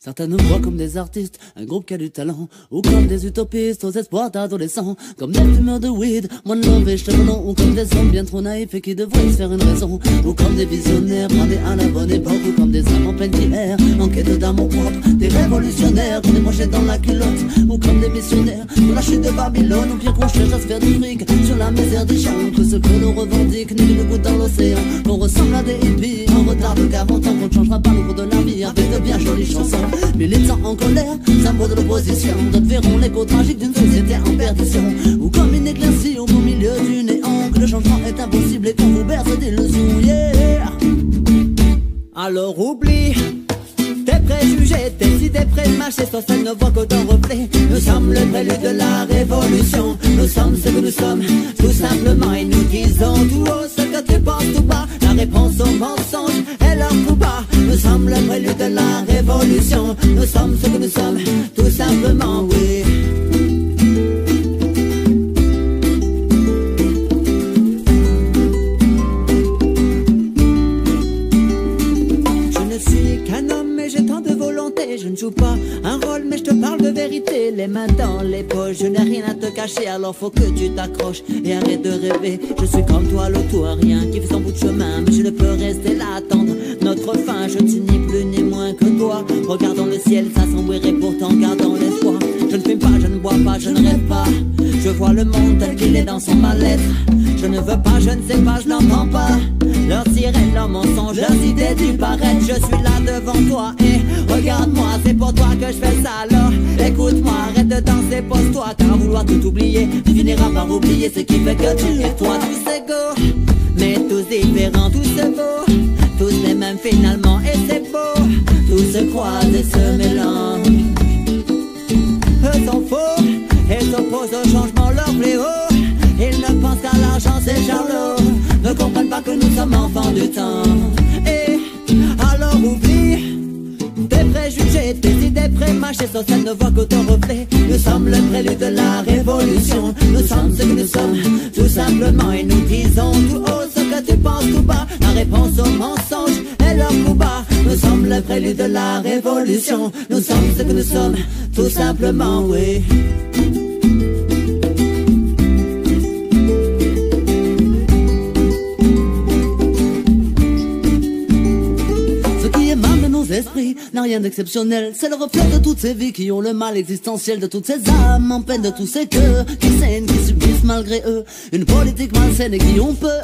Certains nous voient comme des artistes, un groupe qui a du talent, ou comme des utopistes aux espoirs d'adolescents, comme des fumeurs de weed, moins de mauvais cheveux longs, ou comme des hommes bien trop naïfs et qui devraient se faire une raison, ou comme des visionnaires brandés à la bonne époque, ou comme des âmes en peine d'hier, en quête d'amour propre, des révolutionnaires qu'on est brochés dans la culotte, ou comme des missionnaires pour la chute de Babylone, ou bien qu'on cherche à se faire du fric sur la misère des gens, que ce que l'on revendique n'est le goutte dans l'océan, qu'on ressemble à des hippies, en retard de 40 ans, qu'on ne changera pas le cours de la vie avec de bien jolies chansons. Militants en colère, symbole de l'opposition, d'autres verront l'écho tragique d'une société en perdition, ou comme une éclaircie au beau milieu du néant, que le changement est impossible et qu'on vous berce d'illusions, yeah. Alors oublie tes préjugés, tes idées prémâchées, sur scène ne voit que ton reflet. Nous sommes le prélude de la révolution, nous sommes ce que nous sommes, tout simplement, et nous disons tout haut ce que tu penses tout bas. La réponse aux mensonges est leur coup bas. Nous sommes le prélude de la révolution, nous sommes ce que nous sommes, tout simplement, oui. Je ne joue pas un rôle mais je te parle de vérité, les mains dans les poches, je n'ai rien à te cacher, alors faut que tu t'accroches et arrête de rêver. Je suis comme toi, le tout à rien qui fait son bout de chemin, mais je ne peux rester là attendre notre fin. Je ne suis ni plus ni moins que toi, regardons le ciel s'assombrir et pourtant gardons l'espoir. Je ne fume pas, je ne bois pas, je ne rêve pas, je vois le monde tel qu'il est dans son mal-être. Je ne veux pas, je ne sais pas, je n'entends pas leurs sirènes, leurs mensonges, leurs idées du paraître. Je suis là devant toi et regarde-moi, c'est pour toi que je fais ça, alors écoute-moi, arrête de danser, pose-toi, car vouloir tout oublier, tu finiras par oublier ce qui fait que tu es toi. Tous égaux, mais tous différents, tous se vaut, tous les mêmes finalement, et c'est beau, tous se croisent et se mélangent. Eux sont faux et s'opposent au changement, leur fléau. Ils ne pensent qu'à l'argent, c'est charlot, ne comprennent pas que nous sommes enfants du temps. Et alors oublie tes préjugés, tes idées prémâchées, sur scène ne voit que ton reflet. Nous sommes le prélude de la révolution, nous sommes ce que nous sommes, tout simplement, et nous disons tout haut ce que tu penses tout bas. La réponse aux mensonges est leur coup bas. Nous sommes le prélude de la révolution, nous sommes ce que nous sommes, tout simplement, oui. Esprit n'a rien d'exceptionnel, c'est le reflet de toutes ces vies qui ont le mal existentiel, de toutes ces âmes en peine, de tous ces cœurs qui saignent, qui subissent malgré eux une politique malsaine et qui ont peur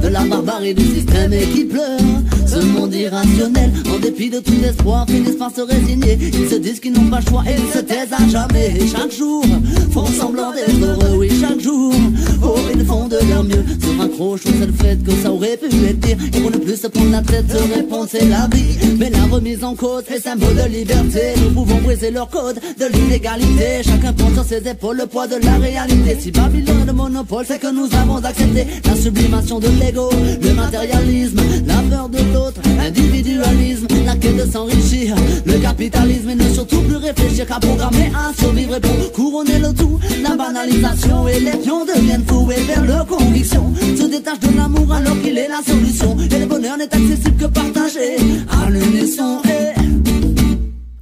de la barbarie du système et qui pleurent ce monde irrationnel. En dépit de tout espoir, finissent par se résigner, ils se disent qu'ils n'ont pas le choix et ils se taisent à jamais. Et chaque jour font semblant d'être heureux, oui chaque jour, oh ils font de leur mieux, se raccrochent au seul fait que ça aurait pu être pire, et pour ne plus se prendre la tête, se répondre c'est la vie, mais la remise en cause est symbole de liberté. Nous pouvons briser leur code de l'inégalité, chacun prend sur ses épaules le poids de la réalité. Si Babylone le monopole, c'est que nous avons accepté la sublimation de l'ego, le matérialisme, la peur de l'autre, l'individualisme, la quête de s'enrichir, le capitalisme, et ne surtout plus réfléchir qu'à programmer à survivre. Et pour couronner le tout, la banalisation, et les pions deviennent fous et vers leur conviction se détachent de l'amour alors qu'il est la solution, et le bonheur n'est accessible que partagé à l'unisson.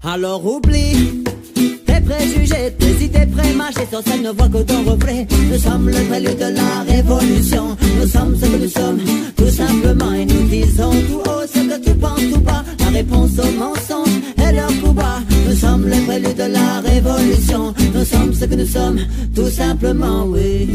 Alors oublie tes préjugés, tes idées prémâchées, sur scène ne voit que ton reflet. Nous sommes le prélude de la révolution, nous sommes ce que nous sommes, tout simplement, et nous disons tout haut ce que tu penses tout bas. La réponse aux mensonges est leur coup bas. Nous sommes le prélude de la révolution, nous sommes ce que nous sommes, tout simplement, oui.